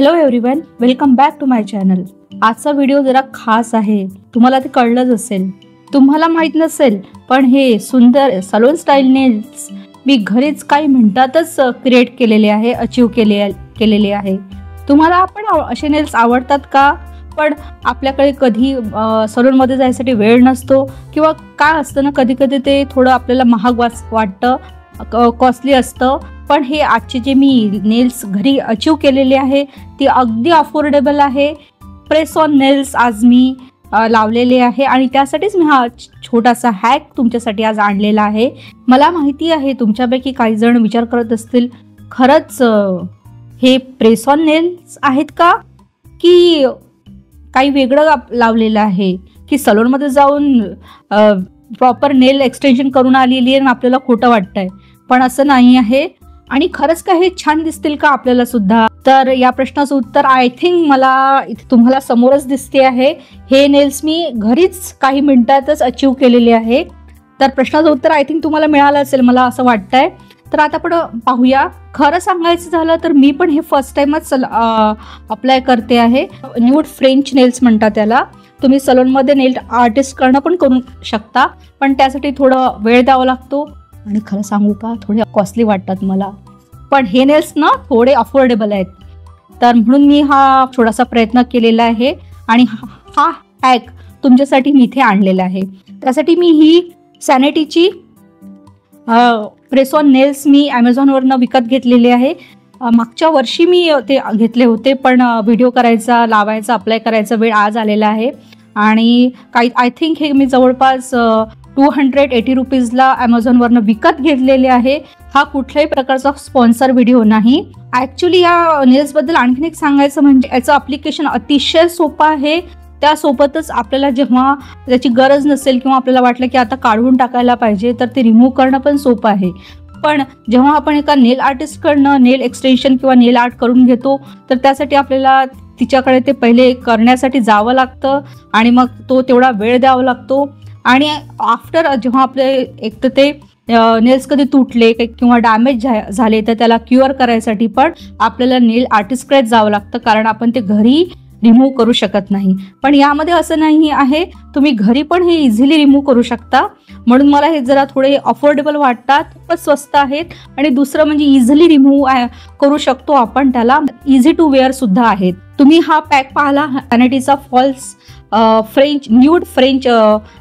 Hello everyone, welcome back to my channel. आजचा video जरा खास आहे, तुम्हाला ते कळलंच असेल। तुम्हाला माहित नसेल पण हे सुंदर सलोन स्टाईल नेल्स मी घरीच काही मिनिटातच क्रिएट केलेले आहे, अचीव केलेले आहे। तुम्हाला पण असे नेल्स आवडतात का? पण आपल्याकडे कधी सलून मध्ये जायसाठी वेळ नसतो किंवा काय असतं ना, कधी कधी ते थोडं आपल्याला महाग वाटतं, कॉस्टली असतं। पण हे आजचे जे मी नेल्स घरी अचीव केलेले आहे ते अगदी अफोर्डेबल आहे। प्रेस ऑन नेल्स आज मी लावलेले आहे आणि त्यासाठीच मी हा छोटासा हॅक तुमच्यासाठी आज आणलेला आहे। मला माहिती आहे तुमच्यापैकी काही जण विचार करत असतील, खरंच हे प्रेस ऑन नेल्स आहेत का, की काही वेगळं लावलेलं आहे, की सलूनमध्ये जाऊन प्रॉपर नेल एक्सटेन्शन करून आलेली आहे आणि आपल्याला खोटं वाटतंय। पण असं नाही आहे। आणि खरंच का हे छान दिसतील का आपल्याला सुद्धा? तर या प्रश्नाचं उत्तर आय थिंक मला इथे तुम्हाला समोरच दिसते आहे। हे नेल्स मी घरीच काही मिनिटातच अचीव केलेले आहे। तर प्रश्नाचं उत्तर आय थिंक तुम्हाला मिळालं असेल, मला असं वाटतंय। तर आता आपण पाहूया। खरं सांगायचं झालं तर मी पण हे फर्स्ट टाइमच अप्लाय करते आहे। न्यूड फ्रेंच नेल्स म्हणतात त्याला। तुम्ही सलूनमध्ये नेल आर्टिस्ट करणं पण करू शकता, पण त्यासाठी थोडं वेळ द्यावा लागतो आणि खरं सांगू का, थोडे कॉस्टली वाटतात मला। पण हे नेल्स ना थोडे अफोर्डेबल आहेत, तर म्हणून मी हा थोडासा प्रयत्न केलेला आहे आणि हा हॅक तुमच्यासाठी मी इथे आणलेला आहे। त्यासाठी मी ही सॅनिटीची प्रेस ऑन नेल्स मी ॲमेझॉनवरनं विकत घेतलेले आहे। मागच्या वर्षी मी ते घेतले होते, पण व्हिडिओ करायचा, लावायचा, अप्लाय करायचा वेळ आज आलेला आहे। आणि आय थिंक हे मी जवळपास 280 रुपीजला ॲमेझॉनवरनं विकत घेतलेले आहे। हा कुठल्याही प्रकारचा स्पॉन्सर व्हिडिओ नाही। ॲक्च्युली या नेल्सबद्दल आणखीन एक सांगायचं म्हणजे याचं ॲप्लिकेशन अतिशय सोपं आहे। त्यासोबतच आपल्याला जेव्हा त्याची गरज नसेल किंवा आपल्याला वाटलं की आता काढून टाकायला पाहिजे, तर ते रिमूव्ह करणं पण सोपं आहे। पण जेव्हा आपण एका नेल आर्टिस्टकडनं नेल एक्सटेन्शन किंवा नेल आर्ट करून घेतो, तर त्यासाठी आपल्याला तिच्याकडे ते पहिले करण्यासाठी जावं लागतं आणि मग तो तेवढा वेळ द्यावा लागतो। आणि आफ्टर जेव्हा आपले एक तर ते नेल्स कधी तुटले किंवा डॅमेज झाले तर त्याला क्युअर करायसाठी पण आपल्याला नेल आर्टिस्टकडेच जावं लागतं, कारण आपण ते घरी रिमूव्ह करू शकत नाही। पण यामध्ये असं नाही आहे, तुम्ही घरी पण हे इझिली रिमूव्ह करू शकता। म्हणून मला हे जरा थोडे अफोर्डेबल वाटतात, खूपच स्वस्त आहेत आणि दुसरं म्हणजे इझिली रिमूव्ह करू शकतो आपण, त्याला इझी टू वेअर सुद्धा आहेत। तुम्ही हा पॅक पाहिला सॅनिटीचा false French nude French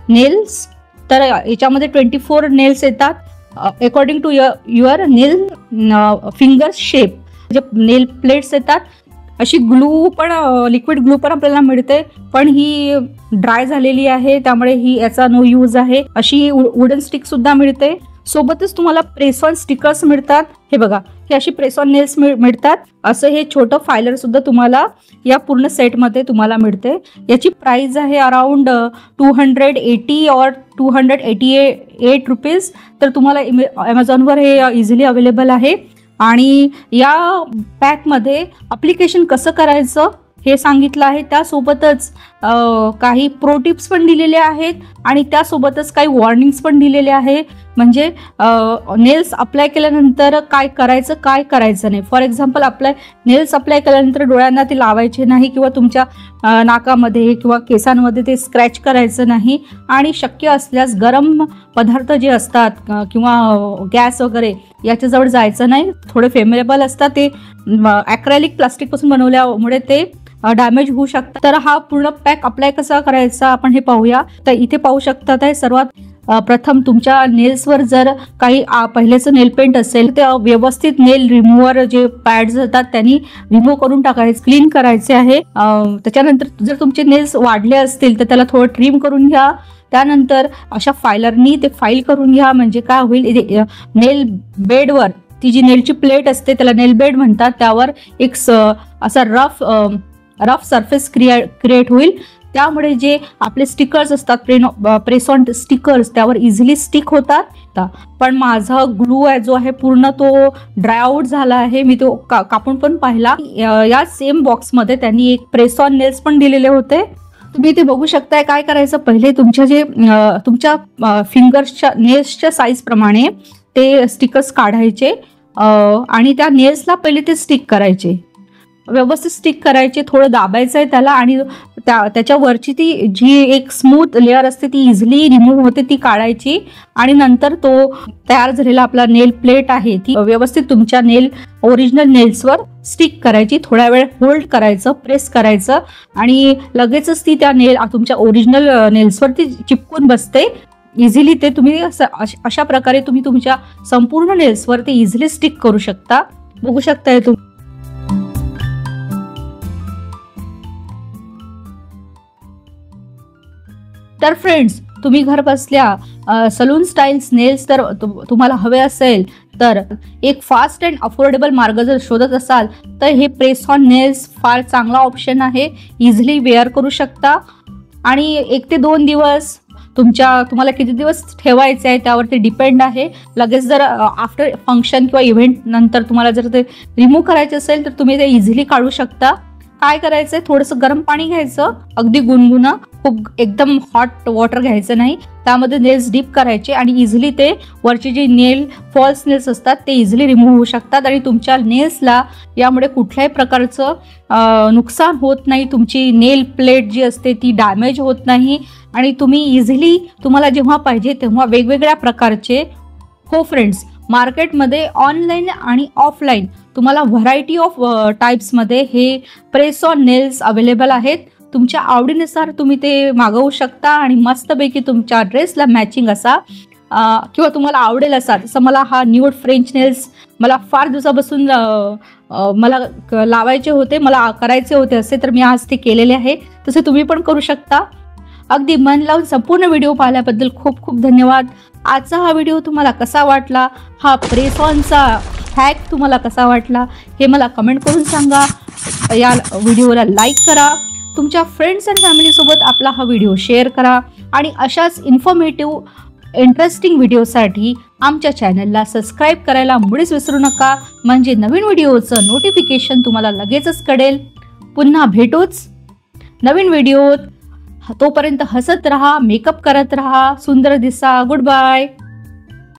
nails, तर याच्यामध्ये 24 नेल्स येतात according to your nail finger shape. जे नेल प्लेट्स येतात, अशी ग्लू पण लिक्विड ग्लू पण आपल्याला मिळते, पण ही ड्राय झालेली आहे त्यामुळे ही याचा नो यूज आहे। अशी वुडन स्टिक सुद्धा मिळते, सोबतच तुम्हाला प्रेस ऑन स्टिकर्स मिळतात। हे बघा, हे अशी प्रेस ऑन नेल्स मिळतात। असं हे छोटं फायलर सुद्धा तुम्हाला या पूर्ण सेटमध्ये तुम्हाला मिळते। याची प्राइस आहे अराउंड 280 और 288 रुपीज। तर तुम्हाला ॲमेझॉनवर हे इझिली अवेलेबल आहे। आणि या पॅकमध्ये ॲप्लिकेशन कसं करायचं हे सांगितलं आहे, त्यासोबतच काही प्रो टिप्स पण दिलेले आहेत आणि त्यासोबतच काही वॉर्निंग्स पण दिलेले आहे। म्हणजे नेल्स अप्लाय केल्यानंतर काय करायचं नाही। फॉर एक्झाम्पल, नेल्स अप्लाय केल्यानंतर डोळ्यांना ते लावायचे नाही किंवा तुमच्या नाकामध्ये किंवा केसांमध्ये ते स्क्रॅच करायचं नाही। आणि शक्य असल्यास गरम पदार्थ जे असतात किंवा गॅस वगैरे याच्याजवळ जायचं नाही। थोडे फेमेबल असतात, ते ॲक्रेलिक प्लास्टिकपासून बनवल्यामुळे ते डॅमेज होऊ शकतात। तर हा पूर्ण पॅक अप्लाय कसा करायचा आपण हे पाहूया। तर इथे पाहू शकतात आहे, सर्वात प्रथम तुमच्या नेल्सवर जर काही पहिलेचं नेल पेंट असेल ते व्यवस्थित नेल रिमूव्हर जे पॅड्स असतात त्यांनी रिमूव्ह करून टाकायचे, क्लीन करायचे आहे। त्याच्यानंतर जर तुमचे नेल्स वाढले असतील तर त्याला थोडं ट्रिम करून घ्या। त्यानंतर अशा फायलरनी ते फाईल करून घ्या। म्हणजे काय होईल, नेल बेडवर ती जी नेलची प्लेट असते त्याला नेल बेड म्हणतात, त्यावर एक असा रफ सरफेस क्रिएट होईल। त्यामुळे जे आपले स्टिकर्स असतात, प्रेस ऑन स्टिकर्स, त्यावर इझिली स्टिक होतात। पण माझा ग्लू आहे जो आहे पूर्ण तो ड्राय आउट झाला आहे, मी तो कापून पण पाहिला। या सेम बॉक्समध्ये त्यांनी एक प्रेस ऑन नेल्स पण दिलेले होते, तुम्ही ते बघू शकताय। काय करायचं, पहिले तुमच्या फिंगर्सच्या नेल्सच्या साईज प्रमाणे ते स्टिकर्स काढायचे आणि त्या नेल्सला पहिले ते स्टिक करायचे। व्यवस्थित स्टिक करायचे, थोडं दाबायचं आहे त्याला आणि त्याच्यावरची ती जी एक स्मूथ लेअर असते ती इझिली रिमूव्ह होते, ती काढायची आणि नंतर तो तयार झालेला आपला नेल प्लेट आहे ती व्यवस्थित तुमच्या ओरिजिनल नेल्सवर स्टिक करायची. थोडा वेळ होल्ड करायचं, प्रेस करायचं आणि लगेचच ती त्या तुमच्या ओरिजिनल नेल्सवरती चिपकून बसते इझिली. ते तुम्ही अशा प्रकारे तुम्ही तुमच्या संपूर्ण नेल्सवरती इझिली स्टिक करू शकता. बघू शकताय तुम्ही. तर फ्रेंड्स, तुम्ही घर बसल्या सलून स्टाईल्स नेल्स तर तुम्हाला हवे असेल तर एक फास्ट अँड अफोर्डेबल मार्ग जर शोधत असाल तर हे प्रेस ऑन नेल्स फार चांगला ऑप्शन आहे. इझिली वेअर करू शकता आणि 1 ते 2 दिवस तुम्हाला किती दिवस ठेवायचे आहे त्यावरती डिपेंड आहे. लगेच जर आफ्टर फंक्शन किंवा इव्हेंट नंतर तुम्हाला जर ते रिमूव्ह करायचे असेल तर तुम्ही ते इझिली काढू शकता. काय करायचंय, थोडंसं गरम पाणी घ्यायचं, अगदी गुणगुणं, खूप एकदम हॉट वॉटर घ्यायचं नाही. त्यामध्ये नेल्स डीप करायचे आणि इझिली ते वरचे जे फॉल्स नेल्स असतात ते इझिली रिमूव्ह होऊ शकतात आणि तुमच्या नेल्सला यामुळे कुठल्याही प्रकारचं नुकसान होत नाही. तुमची नेल प्लेट जी असते ती डॅमेज होत नाही आणि तुम्ही इझिली तुम्हाला जेव्हा पाहिजे तेव्हा वेगवेगळ्या प्रकारचे फ्रेंड्स, मार्केटमध्ये ऑनलाईन आणि ऑफलाईन तुम्हाला व्हरायटी ऑफ टाइप्समध्ये हे प्रेस ऑन नेल्स अवेलेबल आहेत. तुमच्या आवडीनुसार तुम्ही ते मागवू शकता आणि मस्तपैकी तुमच्या ड्रेसला मॅचिंग असा किंवा तुम्हाला आवडेल असा. जसं मला हा न्यूड फ्रेंच नेल्स मला फार दिवसापासून मला लावायचे होते, मला करायचे होते असे, तर मी आज ते केलेले आहे. तसे तुम्ही पण करू शकता. अगदी मन लावून संपूर्ण व्हिडिओ पाहिल्याबद्दल खूप खूप धन्यवाद. आजचा हा व्हिडिओ तुम्हाला कसा वाटला, हा प्रेस ऑनचा हॅक तुम्हाला कसा वाटला हे मला कमेंट करून सांगा. या व्हिडिओला लाईक करा, तुमच्या फ्रेंड्स अँड फॅमिलीसोबत आपला हा व्हिडिओ शेअर करा आणि अशाच इन्फॉर्मेटिव्ह इंटरेस्टिंग व्हिडिओसाठी आमच्या चॅनलला सबस्क्राईब करायला मुळीच विसरू नका, म्हणजे नवीन व्हिडिओचं नोटिफिकेशन तुम्हाला लगेचच कळेल. पुन्हा भेटूच नवीन व्हिडिओत. तोपर्यंत हसत रहा, मेकअप करत रहा, सुंदर दिसा. Good bye.